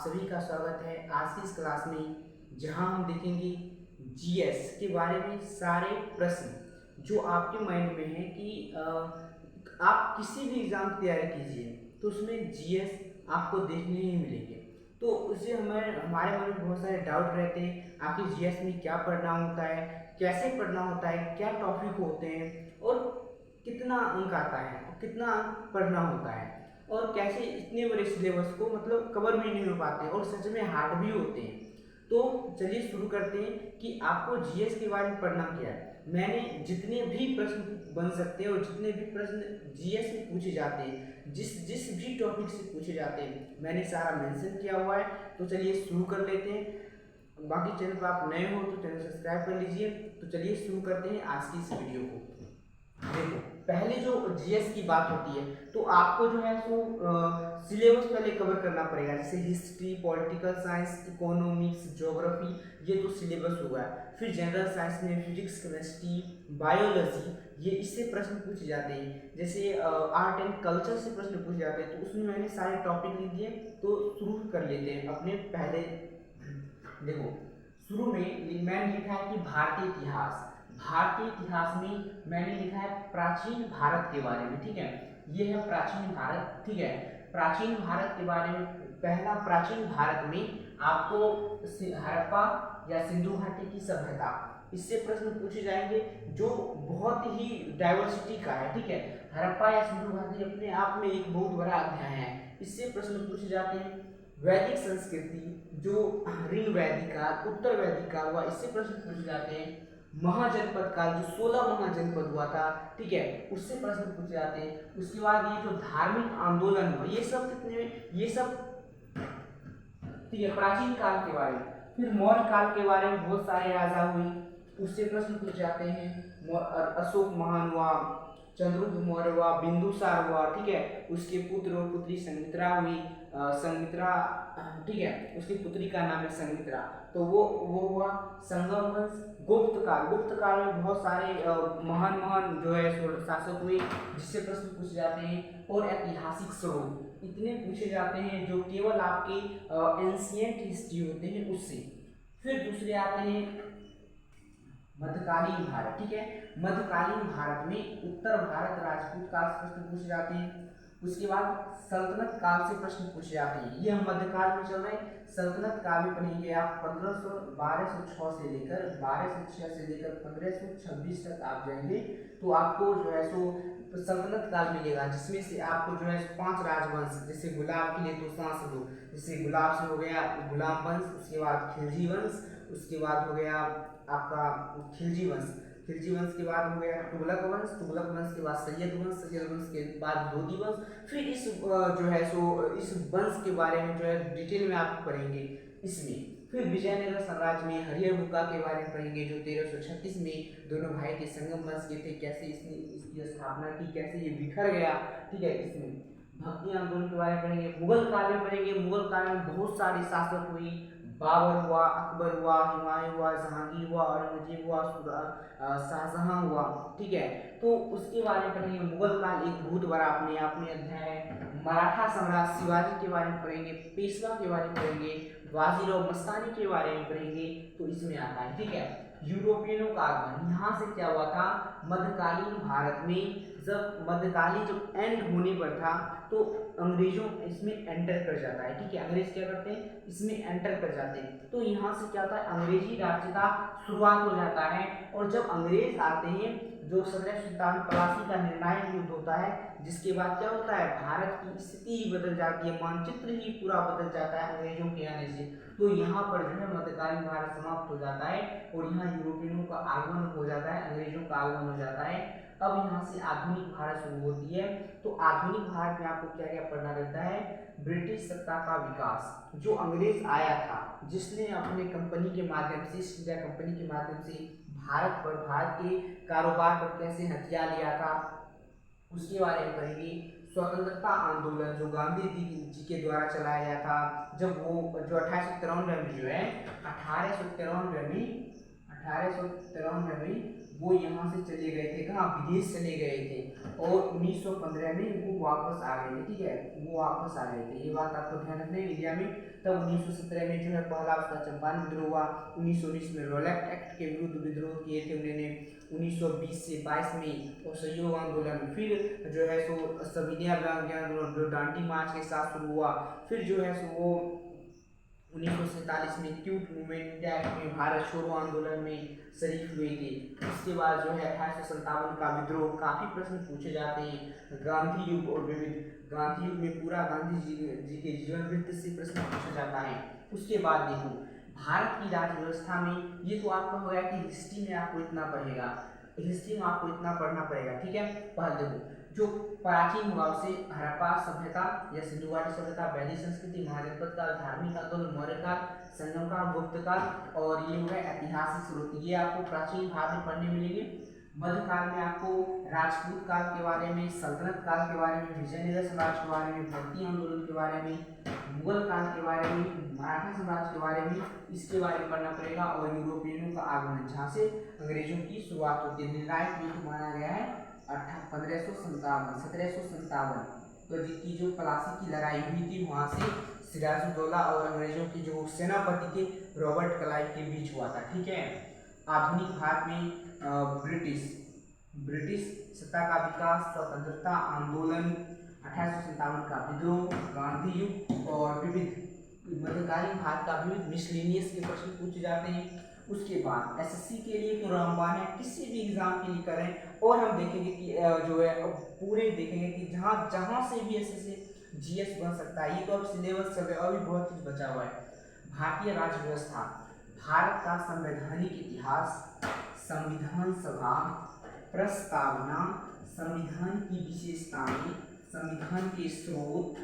सभी का स्वागत है आज की इस क्लास में, जहां हम देखेंगे जीएस के बारे में सारे प्रश्न जो आपके माइंड में हैं कि आप किसी भी एग्ज़ाम की तैयारी कीजिए तो उसमें जीएस आपको देखने ही मिलेंगे। तो उससे हमारे मन में बहुत सारे डाउट रहते हैं, आखिर जीएस में क्या पढ़ना होता है, कैसे पढ़ना होता है, क्या टॉपिक होते हैं और कितना अंक आता है और कितना अंक पढ़ना होता है और कैसे इतने बड़े सिलेबस को मतलब कवर भी नहीं हो पाते और सच में हार्ड भी होते हैं। तो चलिए शुरू करते हैं कि आपको जीएस के बारे में पढ़ना क्या है। मैंने जितने भी प्रश्न बन सकते हैं और जितने भी प्रश्न जीएस में पूछे जाते हैं, जिस जिस भी टॉपिक से पूछे जाते हैं, मैंने सारा मेंशन किया हुआ है। तो चलिए शुरू कर लेते हैं। बाकी चैनल पर आप नए हो तो चैनल सब्सक्राइब कर लीजिए। तो चलिए शुरू करते हैं आज की इस वीडियो को। देखो, पहले जो जीएस की बात होती है तो आपको जो है सो सिलेबस पहले कवर करना पड़ेगा, जैसे history, political science, economics, geography, ये तो सिलेबस होगा। फिर जनरल साइंस में फिजिक्स, केमिस्ट्री, बायोलॉजी, ये इससे प्रश्न पूछे जाते हैं। जैसे आर्ट एंड कल्चर से प्रश्न पूछे जाते हैं, तो उसमें मैंने सारे टॉपिक लिख दिए। तो शुरू कर लेते हैं अपने पहले। देखो, शुरू में मैंने लिखा है कि भारतीय इतिहास। भारतीय इतिहास में मैंने लिखा है प्राचीन भारत के बारे में, ठीक है। ये है प्राचीन भारत, ठीक है। प्राचीन भारत के बारे में पहला, प्राचीन भारत में आपको हड़प्पा या सिंधु घाटी की सभ्यता, इससे प्रश्न पूछे जाएंगे जो बहुत ही डाइवर्सिटी का है, ठीक है। हड़प्पा या सिंधु घाटी अपने आप में एक बहुत बड़ा अध्याय है, इससे प्रश्न पूछे जाते हैं। वैदिक संस्कृति, जो ऋण वैदिक काल, उत्तर वैदिक काल हुआ, इससे प्रश्न पूछे जाते हैं। महाजनपद काल, जो 16 महाजनपद हुआ था, ठीक है, उससे प्रश्न पूछे जाते हैं। उसके बाद ये जो धार्मिक आंदोलन हुआ, ये सब कितने, ये सब, ठीक है, प्राचीन काल के बारे में। फिर मौर्य काल के बारे में बहुत सारे राजा हुए, उससे प्रश्न पूछे जाते हैं। अशोक महान हुआ, चंद्रगुप्त मौर्य हुआ, बिंदुसार हुआ, ठीक है, उसके पुत्र और पुत्री संघमित्रा हुई। संघमित्रा, ठीक है, उसकी पुत्री का नाम है संघमित्रा, तो वो हुआ। संगम वंश। गुप्त काल, गुप्त काल में बहुत सारे महान महान जो है शासक हुए, जिससे प्रश्न पूछे जाते हैं। और ऐतिहासिक स्रोत इतने पूछे जाते हैं जो केवल आपके एंशिएंट हिस्ट्री होते हैं उससे। फिर दूसरे आते हैं मध्यकालीन भारत, ठीक है। मध्यकालीन भारत में उत्तर भारत राजपूत काल से प्रश्न पूछे जाते हैं। उसके बाद सल्तनत काल से प्रश्न पूछे जाते हैं। ये हम मध्यकाल में चल रहे हैं। सल्तनत काल में पढ़ेंगे आप 1206 से लेकर 1206 से लेकर 1526 तक आप जाएंगे तो आपको जो है सो सल्तनत काल मिलेगा, जिसमें से आपको जो है 5 राजवंश, जैसे गुलाब के लिए तो सांस लो, जैसे गुलाब से हो गया गुलाम वंश, उसके बाद खिलजी वंश, उसके बाद हो गया आपका खिलजी वंश, खिलजी वंश के बाद हो गया तुगलक वंश, तुगलक वंश के बाद सैयद वंश, सैयद वंश के बाद लोधी वंश। फिर इस जो है सो इस वंश के बारे में जो है डिटेल में आप पढ़ेंगे इसमें। फिर विजयनगर साम्राज्य में हरिहरबुक्का के बारे में पढ़ेंगे, जो 1336 में दोनों भाई के संगम वंश के थे, कैसे इसने इसकी स्थापना की, कैसे ये बिखर गया, ठीक है। इसमें भक्ति आंदोलन के बारे में पढ़ेंगे। मुगल काल में पढ़ेंगे, मुगल काल में बहुत सारे शासक हुए, बाबर हुआ, अकबर हुआ, हुमायूं हुआ, जहांगीर हुआ, औरंगजेब हुआ, शाहजहां हुआ, ठीक है। तो उसके बारे में पढ़ेंगे। मुगल काल एक बहुत बड़ा अपने आप में अध्याय है। मराठा सम्राट शिवाजी के बारे में पढ़ेंगे, पेशवा के बारे में पढ़ेंगे, वाजीराव मस्तानी के बारे में पढ़ेंगे, तो इसमें आता है, ठीक है। यूरोपियनों का आगमन, यहाँ से क्या हुआ था, मध्यकालीन भारत में जब मध्यकालीन जब एंड होने पर था तो अंग्रेजों इसमें एंटर कर जाता है, ठीक है। अंग्रेज क्या करते हैं, इसमें एंटर कर जाते हैं, तो यहाँ से क्या होता है, अंग्रेजी राज्य का शुरुआत हो जाता है। और जब अंग्रेज आते हैं, जो 1787 का निर्णायक युद्ध होता है, जिसके बाद क्या होता है, भारत की स्थिति ही बदल जाती है, मानचित्र ही पूरा बदल जाता है अंग्रेजों के आने से। तो यहाँ पर जो है मध्यकालीन भारत समाप्त हो जाता है और यहाँ यूरोपियनों का आगमन हो जाता है, अंग्रेजों का आगमन हो जाता है। अब यहाँ से आधुनिक भारत शुरू होती है। तो आधुनिक भारत में आपको क्या क्या पढ़ना रहता है, ब्रिटिश सत्ता का विकास, जो अंग्रेज आया था, जिसने अपने कंपनी के माध्यम से, ईस्ट इंडिया कंपनी के माध्यम से भारत पर, भारत के कारोबार पर कैसे हथिया लिया था, उसके बारे में पढ़ेंगे। स्वतंत्रता आंदोलन जो गांधी जी के द्वारा चलाया गया था, जब वो जो 1893 में जो है 1893 में वो यहाँ से चले गए थे, कहाँ, विदेश चले गए थे, और 1915 में वो वापस आ गए थे, ठीक है, वो वापस आ गए थे। ये बात आपको ध्यान रखना है। इंडिया में तब 1917 में जो है पहला उसका चंपारण विद्रोह हुआ। 1919 में रोलेट एक्ट के विरुद्ध विद्रोह किए थे उन्होंने। 1920 से 22 में असहयोग आंदोलन, फिर जो है सो सविनय आंदोलन जो दांडी मार्च के साथ शुरू हुआ। फिर जो है सो वो 1947 में क्यूट मूवमेंट एक्ट में भारत छोड़ो आंदोलन में शरीक हुए थे। उसके बाद जो है 1857 का विद्रोह, काफ़ी प्रश्न पूछे जाते हैं। गांधी युग और विविध, गांधी युग में पूरा गांधी जी के जीवन वृत्त से प्रश्न पूछा जाता है। उसके बाद देखो भारत की राज्य व्यवस्था में, ये तो आपका हो गया कि हिस्ट्री में आपको इतना पढ़ेगा, हिस्ट्री में आपको इतना पढ़ना पड़ेगा, ठीक है। पहले देखो जो प्राचीन हुआ उसे हड़प्पा सभ्यता या सिंधु घाटी सभ्यता, वैदिक संस्कृति, महाजनपद काल, धार्मिक आंदोलन, मौर्य काल, संगम काल, गुप्त काल, और ये हो गए ऐतिहासिक स्रोत, ये आपको प्राचीन भाग में पढ़ने मिलेंगे। मध्यकाल में आपको राजपूत काल के बारे में, सल्तनत काल के बारे में, विजयनगर साम्राज्य के बारे में, भक्ति आंदोलन के बारे में, मुगल काल के बारे में, मराठा साम्राज्य के बारे में, इसके बारे में पढ़ना पड़ेगा। और यूरोपियनों का आगमन, जहाँ से अंग्रेजों की शुरुआत होती है। निर्णायक युद्ध माना गया है 1757 तो जिसकी जो प्लासी की लड़ाई हुई थी, वहाँ से सिराजुद्दौला और अंग्रेजों की जो सेनापति थे रॉबर्ट क्लाइव के बीच हुआ था, ठीक है। आधुनिक भारत में ब्रिटिश सत्ता का विकास, स्वतंत्रता आंदोलन, 1857 का विद्रोह, गांधी युग और विविध, मध्यकालीन भारत का विविध मिसलेनियस के प्रश्न पूछे जाते हैं। उसके बाद एसएससी के लिए तो रामबाण है, किसी भी एग्जाम के लिए करें। और हम देखेंगे कि जो है पूरे देखेंगे कि जहाँ से भी एसएससी जीएस बन सकता है। ये तो अब सिलेबस चल रहा है, अभी बहुत चीज बचा हुआ है। भारतीय राज्य व्यवस्था, भारत का संवैधानिक इतिहास, संविधान सभा, प्रस्तावना, संविधान की विशेषताएं, संविधान के स्रोत,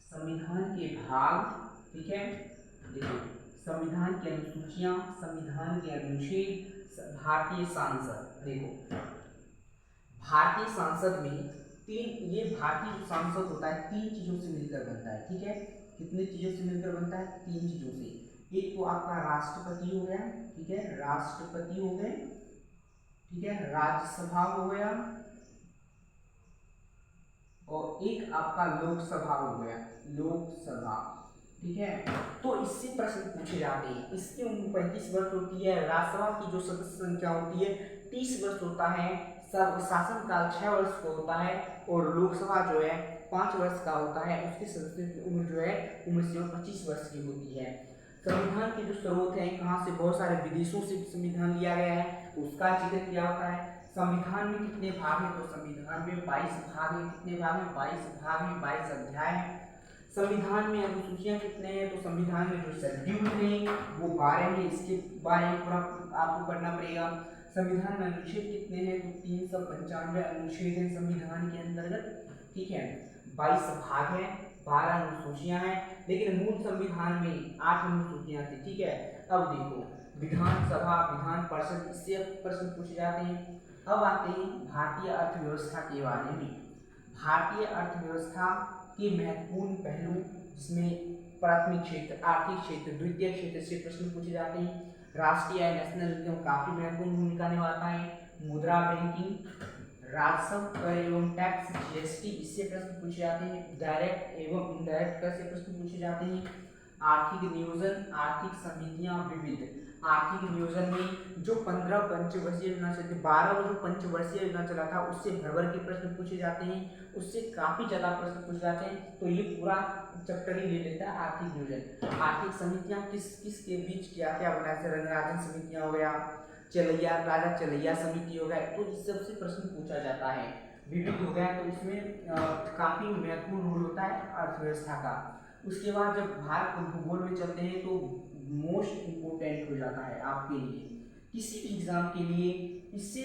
संविधान के भाग, ठीक है। देखिए संविधान की अनुसूचियां, संविधान के अनुच्छेद, भारतीय सांसद। देखो भारतीय सांसद में ये भारतीय जो सांसद होता है 3 चीजों से मिलकर बनता है, ठीक है। कितनी चीजों से मिलकर बनता है? 3 चीजों से। एक तो आपका राष्ट्रपति हो गया, ठीक है, राष्ट्रपति हो गए, ठीक है, राज्यसभा हो गया, और एक आपका लोकसभा हो गया, लोकसभा, ठीक है। तो इससे प्रश्न पूछे जाते हैं। इसकी उम्र 35 वर्ष होती है। राज्यसभा की जो सदस्य संख्या होती है 30 वर्ष होता है। सब शासनकाल 6 वर्ष का होता है, और लोकसभा जो है 5 वर्ष का होता है। उसके सदस्यों की उम्र जो है उम्र सीमा 25 वर्ष की होती है। संविधान के जो स्रोत हैं, कहाँ से, बहुत सारे विदेशों से संविधान लिया गया है, उसका जिक्र किया होता है। संविधान में कितने भाग हैं? तो संविधान में 22 भाग हैं। कितने भाग हैं? 22 भाग हैं, 22 अध्याय हैं। संविधान में अनुसूचियां कितने हैं? तो संविधान में जो शेड्यूल हैं वो 12 हैं। इसके बारे में पूरा आपको पढ़ना पड़ेगा। संविधान में अनुच्छेद कितने हैं? तो 395 अनुच्छेद हैं संविधान के अंतर्गत, ठीक है। 22 भाग हैं, 12 अनुसूचियां हैं, लेकिन मूल संविधान में 8 अनुसूचियां थी, ठीक है। अब देखो विधानसभा, विधान परिषद, इससे प्रश्न पूछे जाते हैं। अब आते हैं भारतीय अर्थव्यवस्था के बारे में। भारतीय अर्थव्यवस्था के महत्वपूर्ण पहलू, जिसमें प्राथमिक क्षेत्र, आर्थिक क्षेत्र, द्वितीय क्षेत्र से प्रश्न पूछे जाते हैं। राष्ट्रीय आय, नेशनल इनकम काफी महत्वपूर्ण भूमिका निभाता है। मुद्रा, बैंकिंग, राजस्व, कर एवं टैक्स, जीएसटी, इससे प्रश्न पूछे जाते हैं। डायरेक्ट एवं इनडायरेक्ट कर से प्रश्न पूछे जाते हैं। आर्थिक नियोजन, आर्थिक समितियां, विविध। आर्थिक नियोजन में जो 15 पंचवर्षीय योजना चलती, 12 जो पंचवर्षीय योजना चला था उससे भर भर के प्रश्न पूछे जाते हैं, उससे काफी ज्यादा प्रश्न पूछे जाते हैं। तो ये पूरा चैप्टर ही ले लेता है आर्थिक नियोजन। आर्थिक समितियां किस किस के बीच क्या क्या बनाया, जैसे रंगराजन समितियां हो गया, चलैया राजा चलैया समिति हो गया, तो इस सबसे प्रश्न पूछा जाता है। विविध हो गया, तो इसमें काफी महत्वपूर्ण रोल होता है अर्थव्यवस्था का। उसके बाद जब भारत भूगोल में चलते हैं तो मोस्ट इम्पोर्टेंट हो जाता है आपके लिए, किसी भी एग्जाम के लिए इससे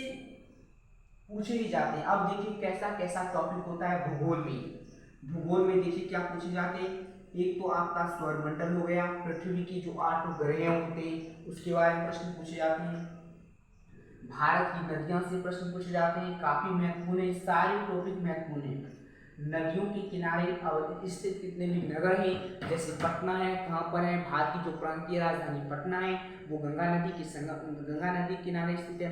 पूछे ही जाते हैं। अब देखिए कैसा कैसा टॉपिक होता है भूगोल में। भूगोल में देखिए क्या पूछे जाते हैं। एक तो आपका सौरमंडल हो गया, पृथ्वी की जो 8 ग्रह होते हैं उसके बारे में प्रश्न पूछे जाते हैं। भारत की नदियां से प्रश्न पूछे जाते हैं, काफी महत्वपूर्ण है, सारे टॉपिक महत्वपूर्ण है। नदियों के किनारे अवस्थित स्थित कितने भी नगर हैं, जैसे पटना है, कहाँ पर है? भारत की जो प्रांतीय राजधानी पटना है, वो गंगा नदी के किनारे स्थित है।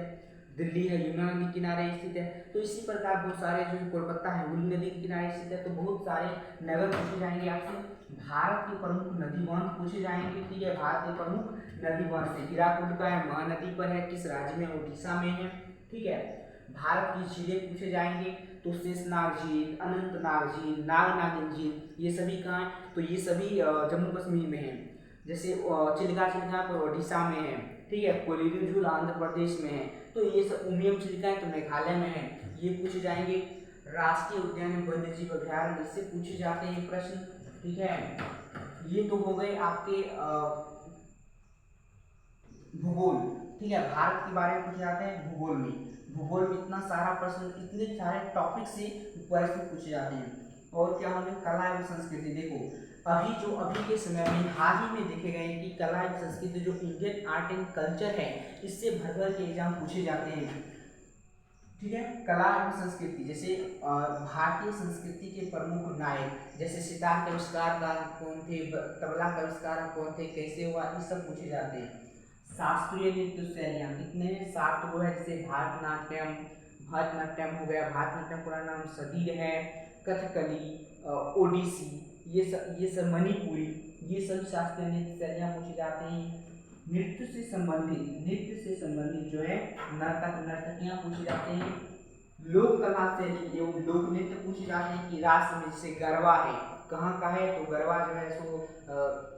दिल्ली है यमुना नदी के किनारे स्थित है। तो इसी प्रकार बहुत सारे जो कोलकाता है हुगली नदी के किनारे स्थित है। तो बहुत सारे नगर पूछे जाएंगे आपसे। भारत के प्रमुख नदी बांध पूछे जाएंगे, ठीक है, भारत के प्रमुख नदी बांध से हीराकुद का है, महानदी पर है, किस राज्य में, उड़ीसा में है, ठीक है। भारत की झीलें पूछे जाएंगे, तो शेषनाग झील, अनंतनाग झील, नागनागिन झील, ये सभी कहाँ हैं, तो ये सभी जम्मू कश्मीर में है। जैसे चिल्का चिल्का तो उड़ीसा में है, ठीक है, कोलिरू झील आंध्र प्रदेश में है। तो ये सब उमियम चिल्का तो मेघालय में है, ये पूछे जाएंगे। राष्ट्रीय उद्यान में वन्य जीव अभ्यारण्य, इससे पूछे जाते हैं प्रश्न, ठीक है। ये तो हो गए आपके भूगोल, ठीक है, भारत के बारे में पूछे जाते हैं भूगोल में। भूगोल में इतना सारा प्रश्न, इतने सारे टॉपिक से प्रश्न पूछे जाते हैं। और क्या होंगे, कला एवं संस्कृति। देखो अभी के समय में हाल ही में देखे गए कि कला एवं संस्कृति जो इंडियन आर्ट एंड कल्चर है, इससे भर भर के एग्जाम पूछे जाते हैं, ठीक है। कला एवं संस्कृति, जैसे भारतीय संस्कृति के प्रमुख नायक, जैसे सितार के आविष्कार कौन थे, तबला का आविष्कार कौन थे, कैसे हुआ, ये सब पूछे जाते हैं। शास्त्रीय नृत्य शैलियाँ कितने, 7 वो है, जैसे भारतनाट्यम, भरतनाट्यम हो गया, भरतनाट्यम पूरा नाम सदीर है, कथकली, ओडिसी, ये सब मणिपुरी, ये सब शास्त्रीय नृत्य शैलियाँ पूछे जाते हैं। नृत्य से संबंधित जो है नर्तक नर्तकियाँ पूछे जाते हैं। लोक कला शैली एवं लोक नृत्य पूछे जाते हैं कि राष्ट्र में, जैसे गरबा है, कहाँ का है, तो गरबा जो है सो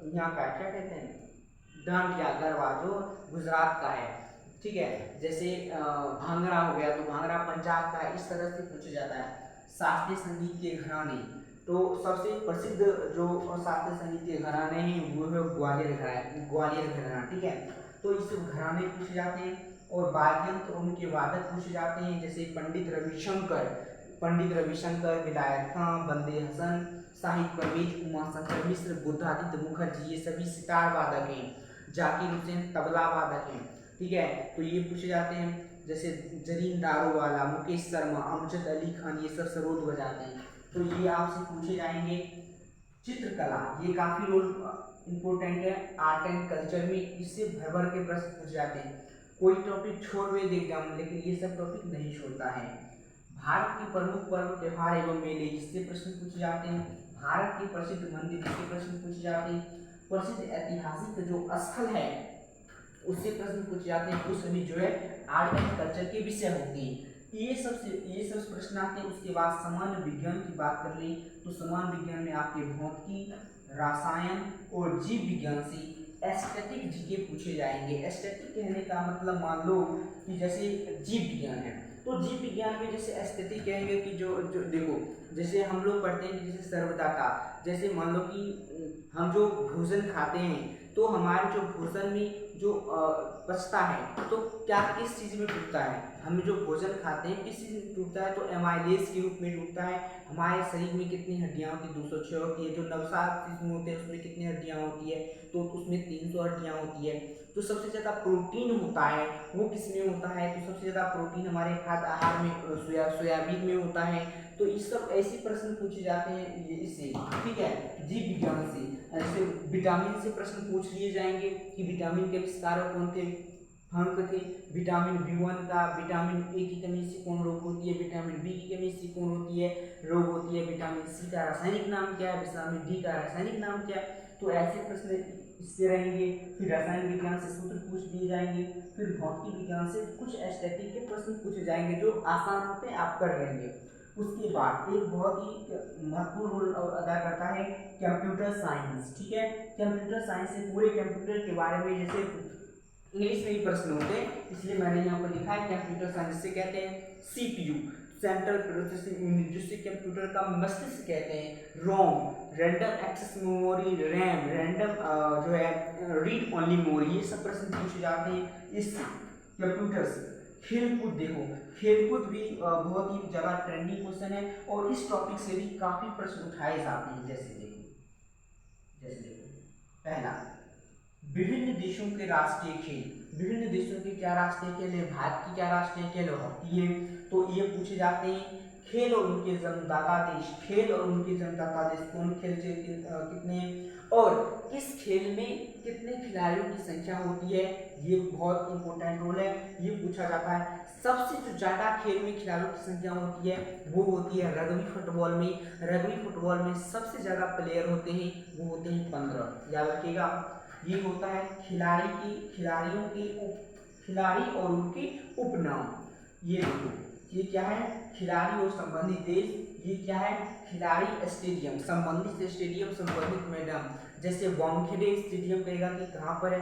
यहाँ का क्या कहते हैं, डांडिया गरबा जो गुजरात का है, ठीक है। जैसे भांगड़ा हो गया, तो भांगड़ा पंजाब का है, इस तरह से पूछा जाता है। शास्त्रीय संगीत के घराने, तो सबसे प्रसिद्ध जो शास्त्रीय संगीत के घराने हैं वो है ग्वालियर घराना, ठीक है। तो इस घराने पूछे जाते हैं। और वाद्य यंत्र उनके वादक पूछे जाते हैं, जैसे पंडित रविशंकर, विलायत खां, बंदे हसन, शाहिद परवेज, उमाशंकर मिश्र, बुद्धादित्य मुखर्जी, ये सभी सितार वादक हैं। जाकिर हुसैन तबला वादक हैं, ठीक है। तो ये पूछे जाते हैं। जैसे जरीन दारूवाला, मुकेश शर्मा, अमजद अली खान, ये सब सरोद बजाते हैं। तो ये आपसे पूछे जाएंगे। चित्रकला, ये काफी रोल इम्पोर्टेंट है आर्ट एंड कल्चर में, इससे भर भर के प्रश्न पूछे जाते हैं। कोई टॉपिक छोड़ हुए देख जाऊँ, लेकिन ये सब टॉपिक नहीं छोड़ता है। भारत के प्रमुख पर्व त्योहार एवं मेले, इससे प्रश्न पूछे जाते हैं। भारत के प्रसिद्ध मंदिर, इससे प्रश्न पूछे जाते हैं। प्रसिद्ध ऐतिहासिक जो स्थल है, उससे प्रश्न पूछे जाते हैं। वो सभी जो है आर्ट एंड कल्चर के विषय होते हैं। ये सब प्रश्न आते हैं। उसके बाद सामान्य विज्ञान की बात कर लें, तो सामान्य विज्ञान में आपके भौतिकी, रसायन और जीव विज्ञान से एस्थेटिक जीके पूछे जाएंगे। एस्थेटिक कहने का मतलब मान लो कि जैसे जीव विज्ञान है, तो जीव विज्ञान में जैसे एस्थेटिक कहेंगे कि जो देखो, जैसे हम लोग पढ़ते हैं कि जैसे सर्वदाता, जैसे मान लो कि हम जो भोजन खाते हैं, तो हमारे जो भोजन में जो बचता है, तो क्या किस चीज़ में टूटता है, हम जो भोजन खाते हैं किस चीज़ में टूटता है, तो एमाइलेज के रूप में टूटता है। हमारे शरीर में कितनी हड्डियाँ होती है, 206 होती है। जो नवजात शिशु होते हैं उसमें कितनी हड्डियाँ होती है, तो उसमें 300 हड्डियाँ होती है। जो सबसे ज़्यादा प्रोटीन होता है वो किसमें होता है, तो सबसे ज़्यादा प्रोटीन हमारे खाद्य आहार में सोयाबीन में होता है। तो इस सब ऐसे प्रश्न पूछे जाते हैं इससे, ठीक है, जीव विज्ञान से। ऐसे विटामिन से प्रश्न पूछ लिए जाएंगे कि विटामिन के आविष्कारक कौन थे, अंक थे। विटामिन B1 का, विटामिन ए की कमी से कौन रोग होती है, विटामिन बी की कमी से कौन होती है रोग होती है, विटामिन सी का रासायनिक नाम क्या है, विटामिन डी का रासायनिक नाम क्या है। तो ऐसे प्रश्न इससे रहेंगे। फिर रसायन विज्ञान से सूत्र पूछ दिए जाएंगे। फिर भौतिक विज्ञान से कुछ एस्थेटिक के प्रश्न पूछे जाएंगे जो आसान होते हैं, आप कर लेंगे। उसके बाद एक बहुत ही महत्वपूर्ण रोल अदा करता है कंप्यूटर साइंस, ठीक है। कंप्यूटर साइंस से पूरे कंप्यूटर के बारे में, जैसे इंग्लिश में भी प्रश्न होते हैं, इसलिए मैंने यहाँ पर लिखा है कंप्यूटर साइंस से कहते हैं CPU, सेंट्रल प्रोसेसिंग यूनिट, जिससे कंप्यूटर का मस्तिष्क कहते हैं। ROM, random access memory, RAM, random जो है रीड ओनली मेमोरी, ये सब प्रश्न पूछे जाते हैं इस कंप्यूटर से। खेलकूद, देखो खेलकूद भी बहुत ही ज़्यादा ट्रेंडिंग क्वेश्चन है, और इस टॉपिक से भी काफ़ी प्रश्न उठाए जाते हैं। जैसे देखो पहला, विभिन्न देशों के राष्ट्रीय खेल, विभिन्न देशों के क्या राष्ट्रीय खेल है, भारत की क्या राष्ट्रीय खेल है, हॉकी है। तो ये पूछे जाते हैं। खेल और उनके जन्मदाता देश, खेल और उनके जन्मदाता देश, कौन खेल से कितने और किस खेल में कितने खिलाड़ियों की संख्या होती है, ये बहुत इंपॉर्टेंट रोल है, ये पूछा जाता है। सबसे जो ज़्यादा खेल में खिलाड़ियों की संख्या होती है वो होती है रग्बी फुटबॉल में। रग्बी फुटबॉल में सबसे ज़्यादा प्लेयर होते हैं, वो होते हैं 15। याद रखिएगा, ये होता है खिलाड़ियों की खिलाड़ी और उनके उपनाम। ये देखो, ये क्या है, खिलाड़ी और संबंधित देश, ये क्या है, खिलाड़ी स्टेडियम, संबंधित स्टेडियम, संबंधित मैदान। जैसे वानखेड़े स्टेडियम कहेगा कि कहाँ पर है,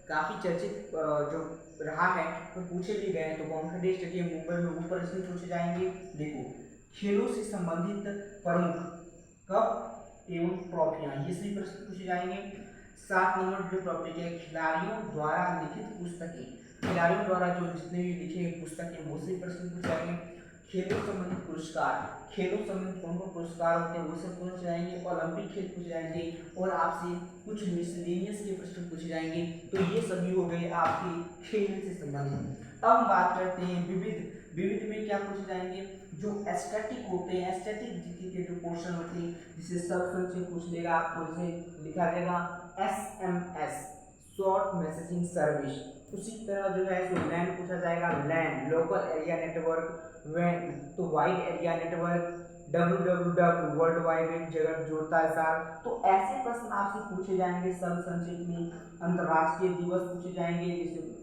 काफ़ी चर्चित जो रहा है तो पूछे भी गए हैं। तो वानखेड़े स्टेडियम मुंबई में, ऊपर इसमें पूछे जाएंगे। देखो, खेलों से संबंधित प्रमुख कप एवं ट्रॉफियाँ, ये सभी प्रश्न पूछे जाएंगे। 7 नंबर जो टॉपिक है, खिलाड़ियों द्वारा लिखित पुस्तकें, खिलाड़ियों द्वारा जो जितने भी लिखे पुस्तकें वो सभी प्रश्न पूछे जाएंगे। खेलों संबंधित पुरस्कार, खेलों संबंधित कौन कौन पुरस्कार होते हैं वो सब पूछे जाएंगे। ओलंपिक खेल पूछे जाएंगे और आपसे कुछ मिसलेनियस के प्रश्न पूछे जाएंगे। तो ये सभी हो गए आपके खेल से संबंधित। अब हम बात करते हैं विविध। विविध में क्या पूछे जाएंगे, जो एस्थेटिक होते हैं, एस्थेटिक जीके के जो पोर्शन होते हैं, जिसे सब संक्षेप पूछ लेगा आपको, जिसे लिखा जाएगा SMS, शॉर्ट मैसेजिंग सर्विस। उसी तरह जो है सो लैंड पूछा जाएगा, लैंड लोकल एरिया नेटवर्क, वैन तो wide area network, WWW world wide web जगत जोड़ता है सार। तो ऐसे प्रश्न आपसे पूछे जाएंगे सब संक्षिप्त में। अंतर्राष्ट्रीय दिवस पूछे जाएंगे, जैसे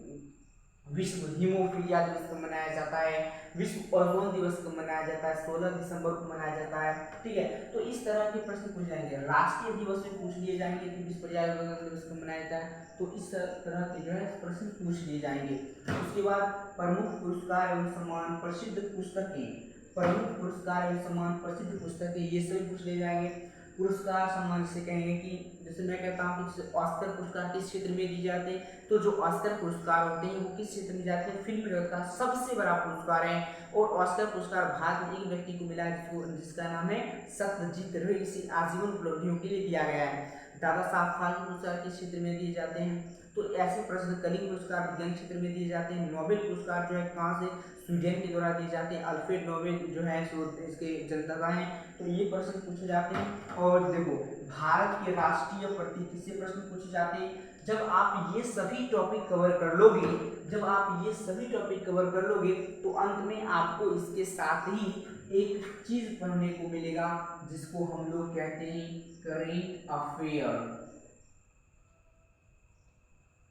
विश्व हीमोफीलिया दिवस को मनाया जाता है, विश्व ओजोन दिवस को मनाया जाता है, 16 दिसंबर को मनाया जाता है। ठीक है, तो इस तरह के प्रश्न पूछ जाएंगे। राष्ट्रीय दिवस में पूछ लिए जाएंगे कि विश्व पर्यावरण दिवस को मनाया जाता है, तो इस तरह के जो है प्रश्न पूछ लिए जाएंगे। उसके बाद प्रमुख पुरस्कार एवं सम्मान, प्रसिद्ध पुस्तकें, प्रमुख पुरस्कार एवं सम्मान, प्रसिद्ध पुस्तकें, ये सभी पूछ लिए जाएंगे। पुरस्कार सम्मान जिसे कहेंगे कि जैसे मैं कहता हूँ कि ऑस्कर पुरस्कार किस क्षेत्र में दिए जाते हैं, तो जो ऑस्कर पुरस्कार होते हैं वो किस क्षेत्र में जाते हैं, फिल्म जगत का सबसे बड़ा पुरस्कार है। और ऑस्कर पुरस्कार भारत में एक व्यक्ति को मिला है जिसका नाम है सत्यजीत रे, इसे आजीवन उपलब्धियों के लिए दिया गया है। दादा साहब फाल्के पुरस्कार किस क्षेत्र में दिए जाते हैं, तो ऐसे प्रश्न। कलिंग पुरस्कार विज्ञान क्षेत्र में दिए जाते हैं। नोबेल पुरस्कार जो है कहाँ से, स्वीडन के द्वारा दिए जाते हैं। अल्फ्रेड नोबेल जो है सो इसके जनता हैं। तो ये प्रश्न पूछे जाते हैं। और देखो, भारत के राष्ट्रीय प्रतीक, किससे प्रश्न पूछे जाते हैं। जब आप ये सभी टॉपिक कवर कर लोगे, जब आप ये सभी टॉपिक कवर कर लोगे तो अंत में आपको इसके साथ ही एक चीज पढ़ने को मिलेगा जिसको हम लोग कहते हैं करेंट अफेयर।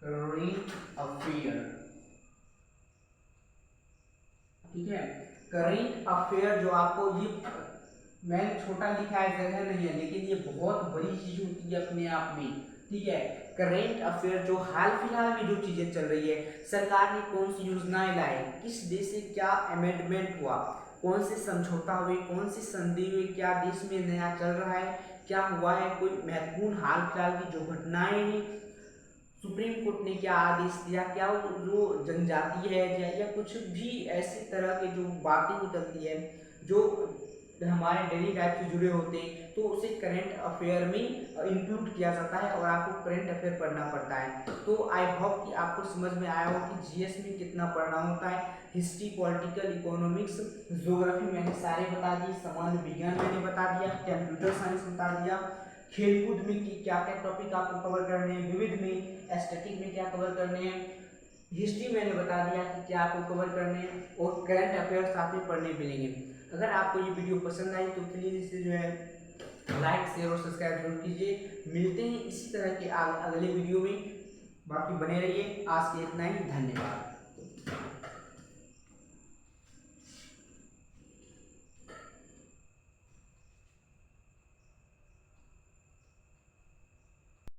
करेंट अफेयर, ठीक है। करेंट अफेयर जो आपको, ये मैंने छोटा लिखा है, जगह नहीं है, लेकिन ये बहुत बड़ी चीज होती है अपने आप में। ठीक है, करेंट अफेयर जो हाल फिलहाल में जो चीजें चल रही है, सरकार ने कौन सी योजनाएं लाई, किस देश से क्या अमेंडमेंट हुआ, कौन से समझौता हुए, कौन सी संधि हुई, क्या देश में नया चल रहा है, क्या हुआ है, कोई महत्वपूर्ण हाल फिलहाल की जो घटनाएं हैं, सुप्रीम कोर्ट ने क्या आदेश दिया, क्या जो जनजाति है या कुछ भी ऐसी तरह के जो बातें निकलती है जो हमारे डेली लाइफ से जुड़े होते हैं, तो उसे करंट अफेयर में इंक्लूड किया जाता है और आपको करंट अफेयर पढ़ना पड़ता है। तो आई होप कि आपको समझ में आया हो कि जीएस में कितना पढ़ना होता है। हिस्ट्री, पॉलिटिकल, इकोनॉमिक्स, ज्योग्राफी मैंने सारे बता दिए, सामान्य विज्ञान मैंने बता दिया, कंप्यूटर साइंस बता दिया, खेलकूद में कि क्या क्या टॉपिक आपको कवर करने हैं, विविध में एस्थेटिक में क्या कवर करने हैं, हिस्ट्री मैंने बता दिया कि क्या आपको कवर करने हैं, और करंट अफेयर्स साथ में पढ़ने मिलेंगे। अगर आपको ये वीडियो पसंद आई तो प्लीज़ इसे जो है लाइक, शेयर और सब्सक्राइब जरूर कीजिए। मिलते हैं इसी तरह के अगले वीडियो में, बाकी बने रहिए। आज के इतना ही, धन्यवाद।